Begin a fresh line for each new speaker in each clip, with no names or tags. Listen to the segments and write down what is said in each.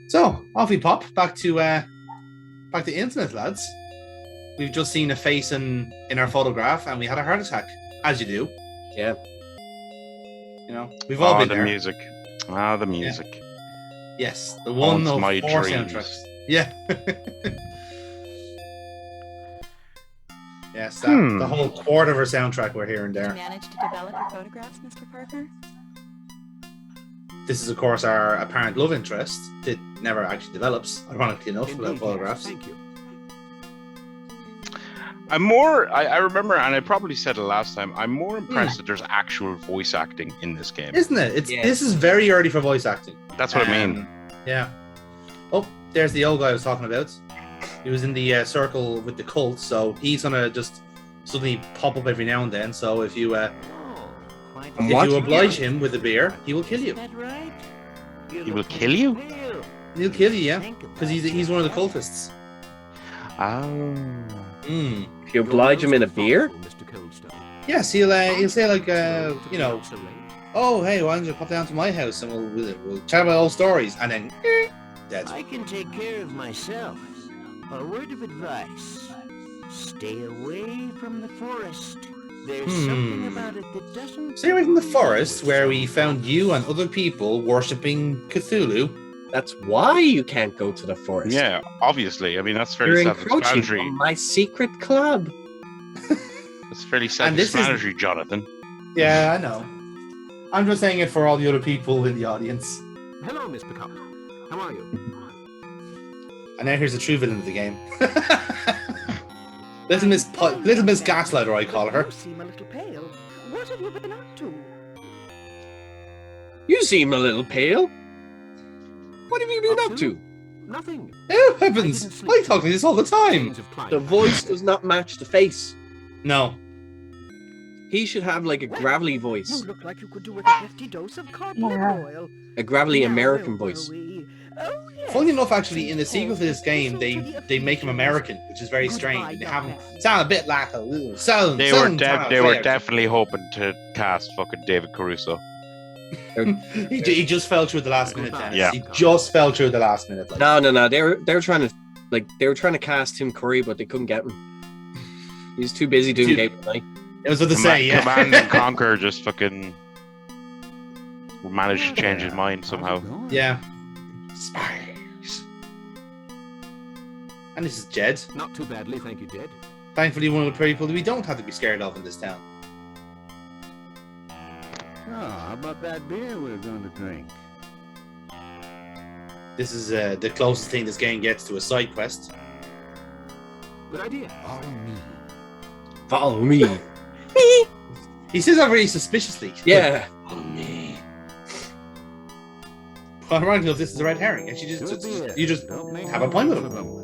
So off we pop back to internet, lads. We've just seen a face in our photograph, and we had a heart attack, as you do.
Yeah.
You know, we've all been there.
Music. The music.
Yeah. Yes, the one of
my
4
dreams.
soundtracks. Yeah. Yes, the whole quarter of our soundtrack we're hearing there.
Did you manage to develop your photographs, Mr. Parker?
This is, of course, our apparent love interest that never actually develops, ironically enough, without photographs.
Thank you.
I'm more. I remember, and I probably said it last time. I'm more impressed that there's actual voice acting in this game,
isn't it? This is very early for voice acting.
That's what I mean.
Yeah. Oh, there's the old guy I was talking about. He was in the circle with the cult, so he's gonna just suddenly pop up every now and then. So if you oblige him with a beer, he will kill you.
Is that right?
He will kill you?
He'll kill you, yeah, because he's one of the cultists.
Oh.
If you oblige him in a beer?
Yes, he'll say like, you know, oh hey, why don't you pop down to my house and we'll chat about old stories, and then dead.
I can take care of myself. A word of advice: stay away from the forest. There's something about it that doesn't.
Stay away from the forest where we found you and other people worshipping Cthulhu.
That's why you can't go to the forest.
Yeah, obviously. I mean, that's
You're
fairly
encroaching
self-explanatory.
on my secret club.
It's fairly self-explanatory, Jonathan.
Yeah, I know. I'm just saying it for all the other people in the audience.
Hello, Miss Pickup. How are you?
And now here's the true villain of the game. Little Miss Gaslighter, I call her.
You seem a little pale. What have you been up to?
You seem a little pale. What have you been up to?
Nothing.
Oh, heavens! I talk like this all the time.
The voice does not match the face.
No.
He should have like a gravelly voice.
You look like you could do with a hefty dose of codliver oil.
A gravelly
Now,
American
where
voice.
were we? Oh, yes.
Funny enough, actually, in the sequel to this game, they make him American, which is very strange. They have him sound a bit like a little southern.
They were definitely hoping to cast fucking David Caruso.
He just fell through the last minute. Dennis.
Yeah.
He just fell through the last minute. Like.
No. They were trying to cast Tim Curry, but they couldn't get him. He's too busy doing Game of Night.
It was what to say, yeah.
Command and Conquer just fucking managed to change his mind somehow.
Yeah. Spies. And this is Jed.
Not too badly, thank you, Jed.
Thankfully, one of the people that we don't have to be scared of in this town.
Oh, how about that beer we're going to drink?
This is the closest thing this game gets to a side quest.
Good idea.
Follow me.
He says that really suspiciously.
Yeah.
Follow me. Well, I'm wondering if this is a red herring. Actually, you just have a point with him.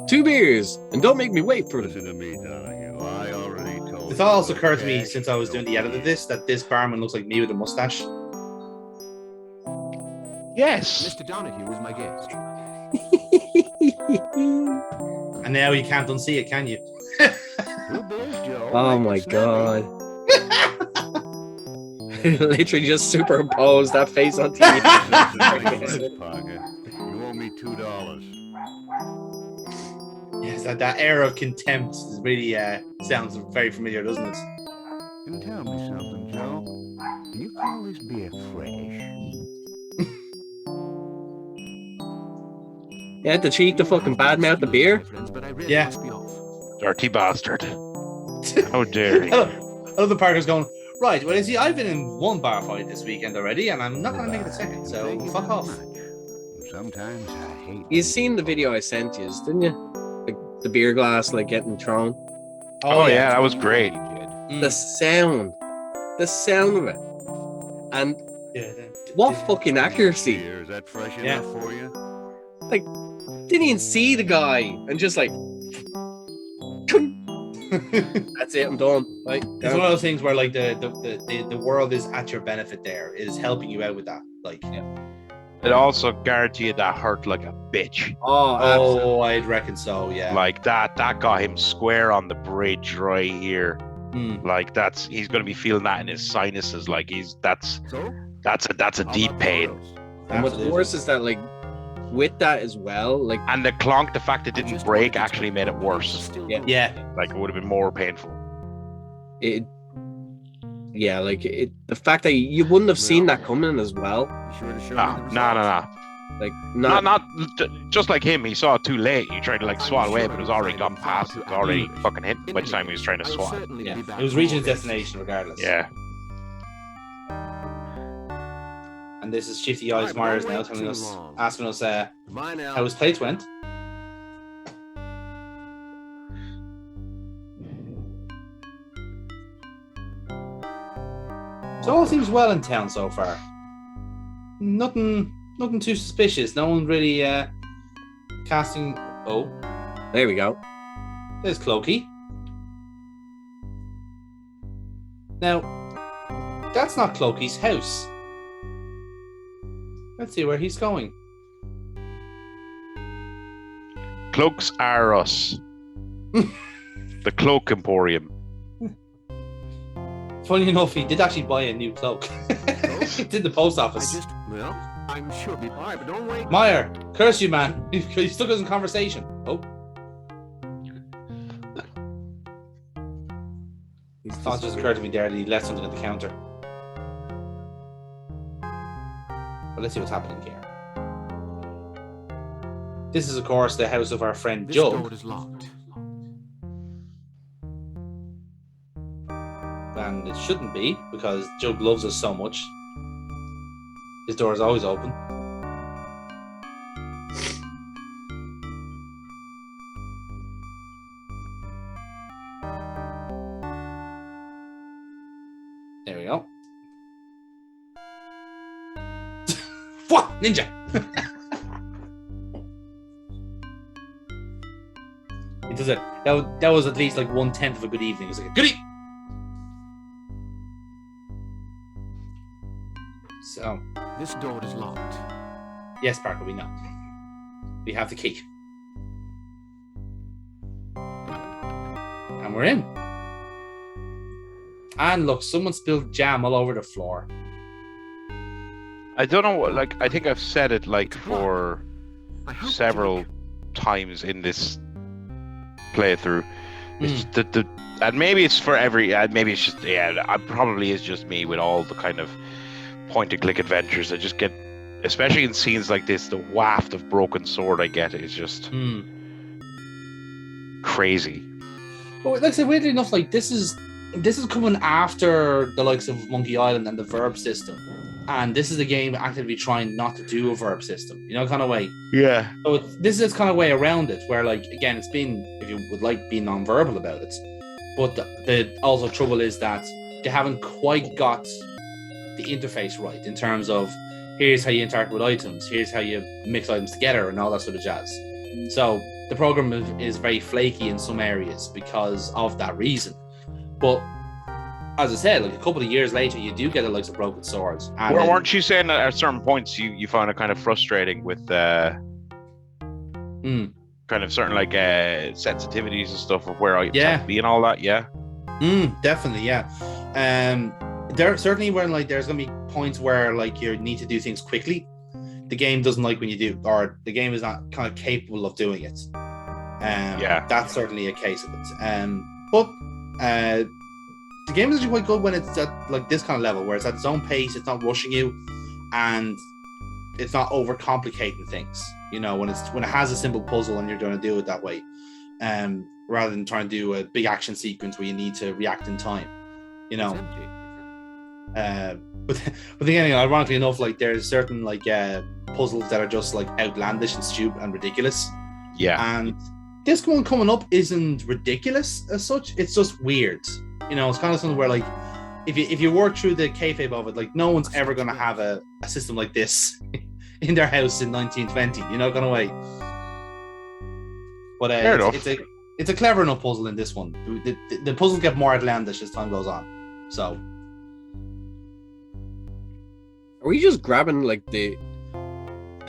2 beers, and don't make me wait for
Listen to me, Donahue. I already told
The thought also occurred to me since I was doing the edit of this that this barman looks like me with a mustache.
Yes.
Mr. Donahue is my guest.
And now you can't unsee it, can you?
2 beers, Joe.
Oh my god. Literally just superimposed that face on TV.
Parker. You owe me $2.
Yes, that air of contempt is really sounds very familiar, doesn't it?
And tell me something, Joe. Do you call this beer fresh?
You had the cheek to fucking badmouth the beer?
Yeah.
Dirty bastard. How dare you?
Other Parker's going, right, well, you see, I've been in one bar fight this weekend already, and I'm not going to make it a second, so fuck off.
Sometimes I hate
You seen the video I sent you, didn't you? The beer glass like getting thrown.
Oh yeah, that was great.
The sound of it, and what fucking accuracy!
beer. Is that fresh
Yeah.
enough for you?
Like, didn't even see the guy, and just like, that's it, I'm done. Like,
It's one of those things where like the world is at your benefit. There, it is helping you out with that. Like,
It also guaranteed that hurt like a bitch.
oh,
I'd reckon so. Yeah.
Like that got him square on the bridge right here. Like he's going to be feeling that in his sinuses. Like that's
So?
a deep pain.
And what's worse is that, like, with that as well, like,
And the clonk, the fact it didn't break actually made it worse.
Yeah.
Like it would have been more painful.
it, yeah, like the fact that you wouldn't have seen that coming as well.
You sure to show
No,
me the
no,
results?
Like,
not just like him. He saw it too late. He tried to like swat away, but it was already gone past. It was already fucking hit by the time he was trying to
I'll
swat.
certainly
Yeah.
be back
It was reaching its
tomorrow.
destination regardless.
Yeah.
And this is Shifty Eyes
Right,
Myers
don't
now
wait
telling
too
us,
long.
asking us
Bye now.
how his plates went. So all seems well in town so far. Nothing too suspicious. No one really casting. Oh,
there we go.
there's Clokey. Now, that's not Clokey's house. Let's see where he's going.
Cloaks are us. The Cloak Emporium.
Funny enough, he did actually buy a new cloak. It's in the post office.
I'm sure be alright, but don't wait.
Meyer, curse you, man. He stuck us in conversation. Oh, thought it just occurred to me there that he left something at the counter. But let's see what's happening here. This is, of course, the house of our friend
This door
Jugg.
is locked.
And it shouldn't be, because Jugg loves us so much. His door is always open. There we go. What? Ninja! It does it. That was at least like 1/10 of a good evening. It was like a good evening. So,
This door is locked.
yes, Parker, we know. We have the key. And we're in. And look, someone spilled jam all over the floor.
I don't know what, like, I think I've said it like for
I hope
several times in this playthrough. It's the and maybe it's for every, maybe it's just, it probably is just me with all the kind of point and click adventures. I just get, especially in scenes like this, the waft of broken sword I get is just crazy.
But like I said, weirdly enough, like this is coming after the likes of Monkey Island and the verb system. And this is a game actively trying not to do a verb system, you know, kind of way.
Yeah.
So this is kind of way around it, where like again, it's been, if you would like, be non-verbal about it. But the also trouble is that they haven't quite got the interface right in terms of here's how you interact with items, here's how you mix items together, and all that sort of jazz. So the program is very flaky in some areas because of that reason. But as I said, like a couple of years later, you do get the likes of broken swords. And
Well, weren't you saying that at certain points you found it kind of frustrating with kind of certain like sensitivities and stuff of where items have to be and all that? Yeah.
Definitely, yeah. There certainly when like there's gonna be points where like you need to do things quickly. The game doesn't like when you do, or the game is not kind of capable of doing it.
Yeah.
That's certainly a case of it. But the game is actually quite good when it's at like this kind of level, where it's at its own pace, it's not rushing you, and it's not overcomplicating things. You know, when it has a simple puzzle and you're going to do it that way, rather than trying to do a big action sequence where you need to react in time. You know. But again, ironically enough, like there's certain like puzzles that are just like outlandish and stupid and ridiculous.
Yeah.
And this one coming up isn't ridiculous as such. It's just weird. You know, it's kind of something where like if you work through the kayfabe of it, like no one's ever gonna have a system like this in their house in 1920. You know, kind of way. But it's a clever enough puzzle in this one. The puzzles get more outlandish as time goes on. So.
Are we just grabbing like the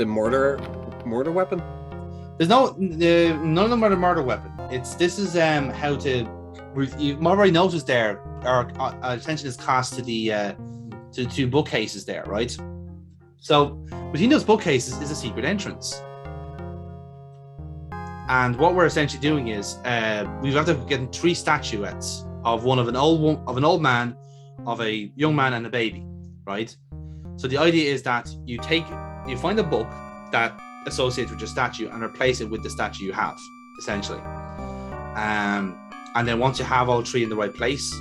mortar weapon?
There's none of them are the murder weapon. This is how to you've already noticed there, our attention is cast to the two bookcases there, right? So between those bookcases is a secret entrance. And what we're essentially doing is we've got to get 3 statuettes of an old man, of a young man, and a baby, right? So the idea is that you find a book that associates with your statue and replace it with the statue you have, essentially. And then once you have all 3 in the right place,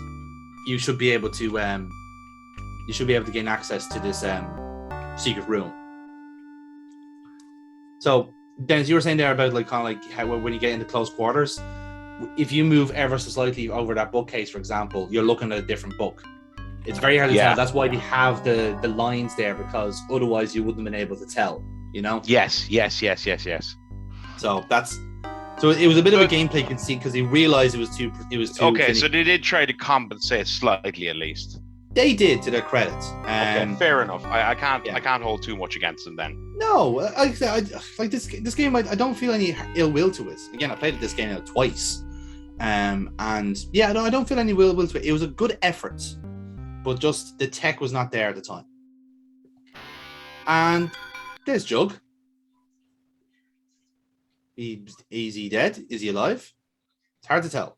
you should be able to gain access to this secret room. So Dennis, you were saying there about kind of like how when you get into close quarters, if you move ever so slightly over that bookcase, for example, you're looking at a different book. It's very hard to tell. That's why they have the lines there, because otherwise you wouldn't have been able to tell, you know?
Yes.
So it was a bit of a gameplay conceit because they realized it was too
Okay,
finicky.
so they did try to compensate slightly at least.
They did, to their credit.
Okay, fair enough. I can't hold too much against them then.
No, I like this game. I don't feel any ill will to it. Again, I played this game now twice, and yeah, no, I don't feel any ill will to it. It was a good effort, but just the tech was not there at the time. And there's Jugg. Is he dead? Is he alive? It's hard to tell.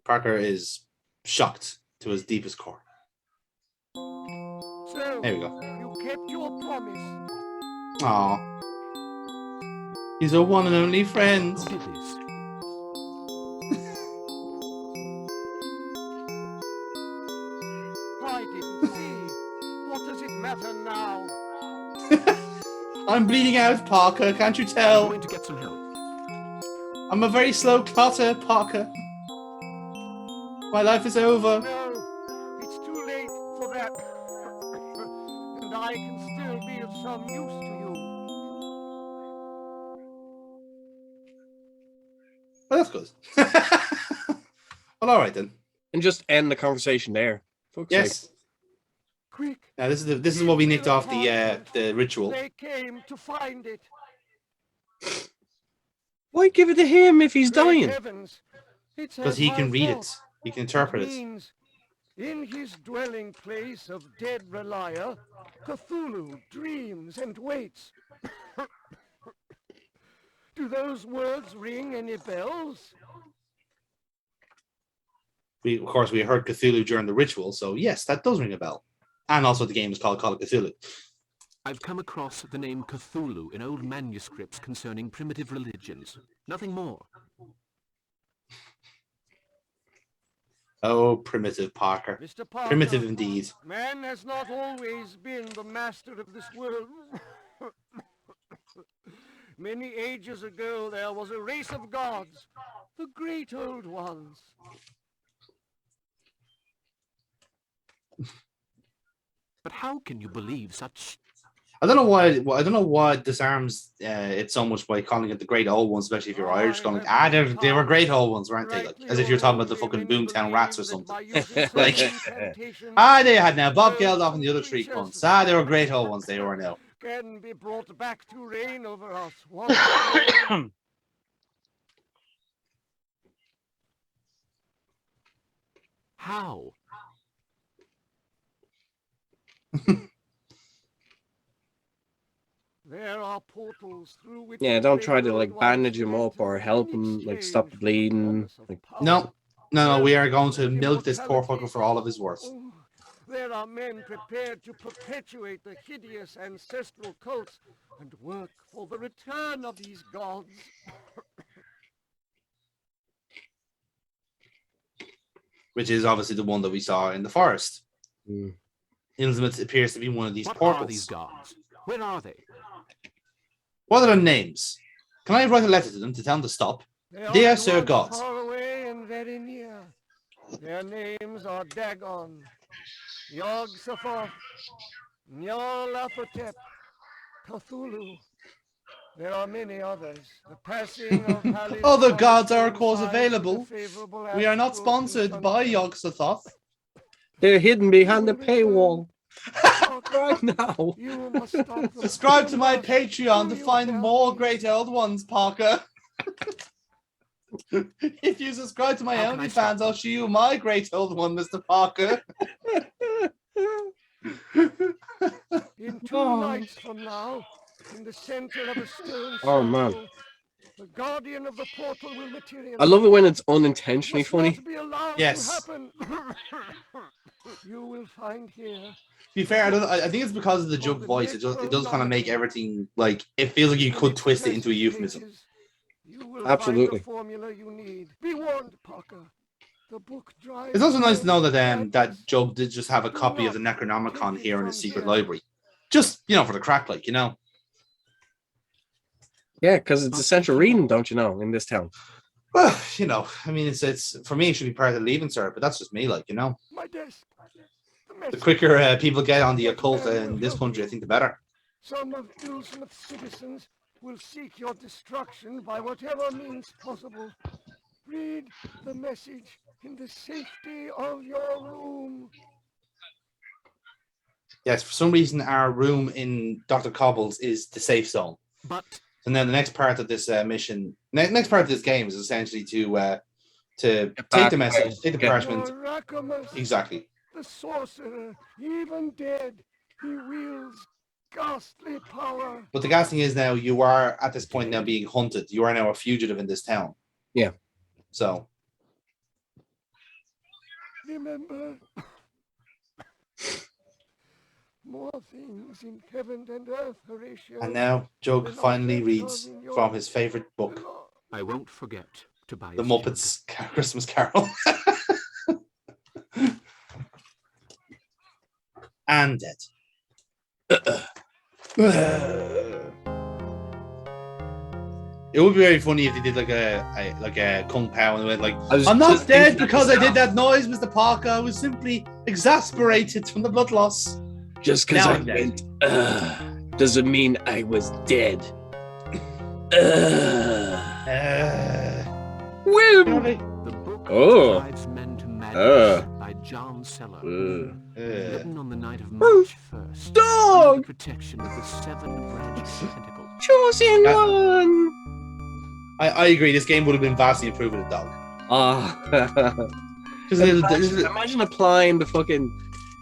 Parker is shocked to his deepest core.
So,
There we go.
you kept your promise.
Aw. He's our one and only friend.
Who did this? I didn't see. What does it matter now?
I'm bleeding out, Parker. Can't you
I'm
tell?
going to get some help.
I'm a very slow clotter, Parker. My life is over.
No, it's too late for that. And I can still be of some use to you.
Well, that's good. Well, all right then.
And just end the conversation there. Fuck's sake.
Yes.
Quick.
Now this is what we nicked off the ritual.
They came to find it.
Why give it to him if he's
Great
dying?
heavens. It's
Because
as
he can
I
read
thought.
it. He can interpret it.
Means, in his dwelling place of dead Relia, Cthulhu dreams and waits. Do those words ring any bells?
Of course, we heard Cthulhu during the ritual, so yes, that does ring a bell. And also, the game is called Call of Cthulhu.
I've come across the name Cthulhu in old manuscripts concerning primitive religions. Nothing more.
Oh, primitive Parker.
Mr. Parker,
Primitive indeed.
man has not always been the master of this world. Many ages ago, there was a race of gods, the great old ones.
But how can you believe such...
I don't know why it disarms it so much by calling it the great old ones, especially if you're Irish, going like, they were great old ones, weren't they? Like, as if you're talking about the fucking Boomtown Rats or something. Like, they had now Bob Geldof and the other 3 cunts. They were great old ones, they were now.
Can be brought back to reign over us.
How?
There are portals through which
Yeah, don't try to like bandage him up or help him like stop the bleeding. Like,
No, we are going to milk this poor fucker for all of his worth.
Oh, there are men prepared to perpetuate the hideous ancestral cults and work for the return of these gods.
Which is obviously the one that we saw in the forest. Innsmouth appears to be one of these
What
portals.
are these gods? Where are they?
What are their names? Can I write a letter to them to tell them to stop? Dear Sir
dwarfs
God.
Far away and very near. Their names are Dagon, Yog-Sothoth, Nyarlathotep, Cthulhu. There are many others. The passing of
Other gods are, of course,
coincides
available.
with the favorable
We are not
astral
sponsored by Yog-Sothoth.
they're hidden behind the paywall. Right now.
You must stop them.
Subscribe to my
You must
Patreon to
do
find
your
more
best.
great old ones, Parker. If you subscribe to my
How can I
OnlyFans,
stop
I'll show you my great old one, Mr. Parker.
In 2 nights from now, in the center of a stone
Oh,
circle,
man.
the guardian of the portal will materialize.
I love it when it's
It
unintentionally
must
funny.
not be allowed
Yes.
to happen. You will find here.
To be fair, I think it's because of the Jugg voice. It does kind of make everything like it feels like you could twist it into a euphemism.
You will
Absolutely.
find the formula you need. Be warned, Parker. The book drives.
It's also nice to know that that
madness.
Jugg did just have a copy of the Necronomicon here in his secret library, just for the crack, like.
Yeah, because it's essential reading, don't you know, in this town.
Well, I mean, it's for me, it should be part of the leaving cert, but that's just me, like.
My desk.
The quicker people get on the occult in this country, I think the better.
Some of Ilsmith's citizens will seek your destruction by whatever means possible. Read the message in the safety of your room.
Yes, for some reason, our room in Dr. Cobble's is the safe zone.
But
And then the next part of this mission, next part of this game is essentially to take the message, take the parchment.
Rakamus,
Exactly.
the sorcerer, even dead, he wields ghastly power.
But the gas thing is now you are at this point now being hunted. You are now a fugitive in this town.
Yeah.
So.
Remember, more things in heaven and earth, Horatio.
And now Jugg finally reads from his favorite book,
I won't forget to buy
The
us
Muppets Christmas Carol. And dead. It would be very funny if they did like a Kung Pao and went like, I'm not dead because I did that noise, Mr. Parker. I was simply exasperated from the blood loss.
Just because
Now
I
I'm dead.
went, doesn't mean I was dead. Whim!
The book
Oh.
Drives Men to Madness by John Seller. Written on the night of March 1st.
Dog!
Under the protection of the 7 branch tentacle.
Chosen one!
I agree. This game would have been vastly improved with a dog.
Imagine applying the fucking,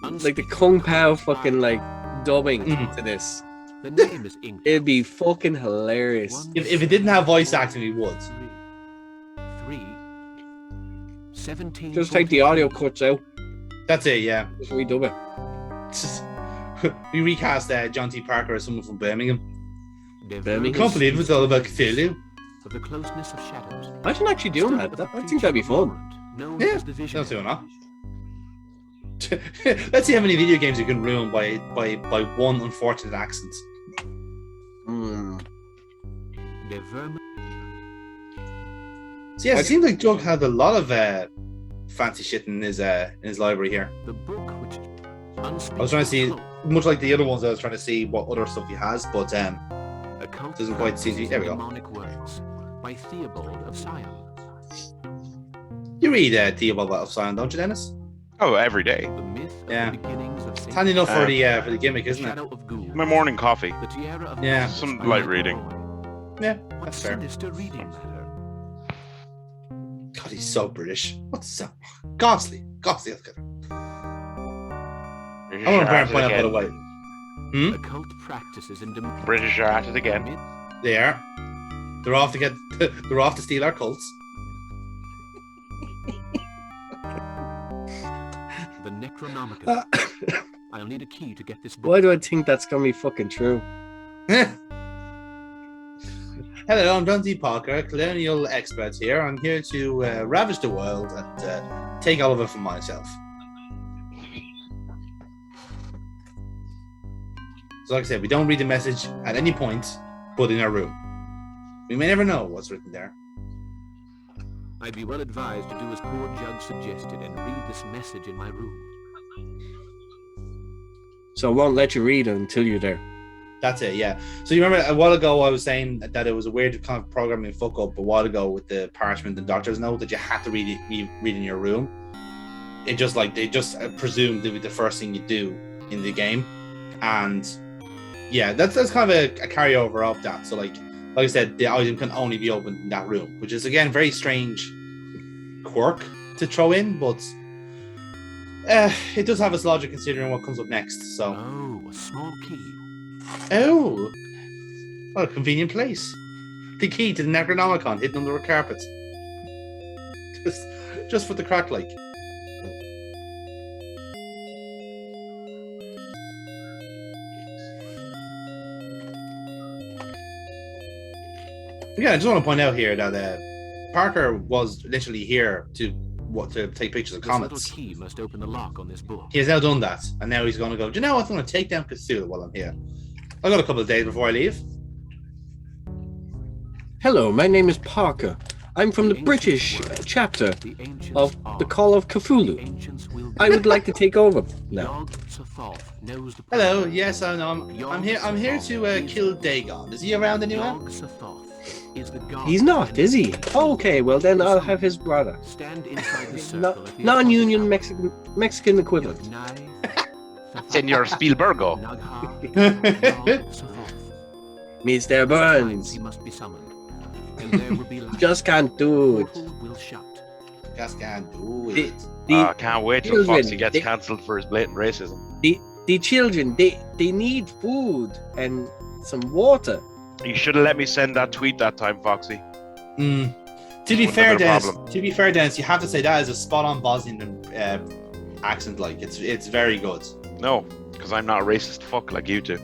like the Kung Pao fucking like dubbing to this.
The name is inked.
It'd be fucking hilarious.
If it didn't have voice acting, we would.
3, 17.
Just take the audio cuts out.
That's it, yeah.
Just redub it.
We recast John T. Parker as someone from Birmingham.
Birmingham.
I can't believe it's all about Cthulhu.
Of the closeness of shadows.
Imagine actually doing that. I think that'd be fun.
Yeah, don't see not. Let's see how many video games you can ruin by one unfortunate accident. So yeah, it seems like Jugg had a lot of fancy shit in his library here.
The book which
I was trying to see, much like the other ones, I was trying to see what other stuff he has, but doesn't quite seem to. There we go.
Works by Theobald of Sion.
You read Theobald of Sion, don't you, Dennis?
Oh, every day.
The myth of
Yeah.
the beginnings of
It's handy enough for the gimmick, isn't it?
Shadow of Ghoul.
My morning coffee.
The tiara of
Yeah.
Some light reading.
Yeah,
What
that's fair.
sinister reading matter?
God, he's so British. What's so ghastly? Ghastly. That's good.
British
I want to
are at it
point out, by the
again.
way.
Occult practices and
British are at it again.
They are. They're off to get. They're off to steal our cults.
The Necronomicon. I'll need a key to get this book.
Why do I think that's gonna be fucking true?
Hello, I'm John T. Parker, colonial expert here. I'm here to ravage the world and take all of it for myself. So like I said, we don't read the message at any point, but in our room. We may never know what's written there.
I'd be well advised to do as poor Jugg suggested and read this message in my room.
So it won't let you read it until you're there.
That's it, yeah. So you remember a while ago I was saying that it was a weird kind of programming fuck up a while ago with the parchment and doctor's note that you had to read in your room. It just like they just presumed it would be the first thing you do in the game, and yeah, that's kind of a carryover of that. So like like I said, the item can only be opened in that room, which is again very strange quirk to throw in, but it does have its logic considering what comes up next. So,
Oh, a small key.
oh, what a convenient place. The key to the Necronomicon hidden under a carpet. Just for the crack, like. Yeah, I just want to point out here that Parker was literally here to take pictures of
This
comets.
little key must open the lock on this book.
He has now done that, and now he's going to go, do you know what? I'm going to take down Cthulhu while I'm here. I've got a couple of days before I leave.
Hello, my name is Parker. I'm from the British chapter of the Call of Cthulhu. I would like to take over now.
Hello, yes, I know. I'm here to kill Dagon. Is he around anywhere?
He's not, is he? Okay, well then I'll have his brother. Non-union Mexican equivalent.
Senor Spielbergo.
Mr. Burns.
He must be summoned. And there will be light.
Just can't do it.
Portal will shut.
Just can't do it.
I can't wait till
children,
Foxy gets cancelled for his blatant racism.
The children, they need food and some water.
You should have let me send that tweet that time, Foxy.
To be
Wouldn't
fair,
have been a
Dennis.
problem.
You have to say that is a spot-on Bosnian accent. Like it's very good.
No, because I'm not a racist fuck like you two.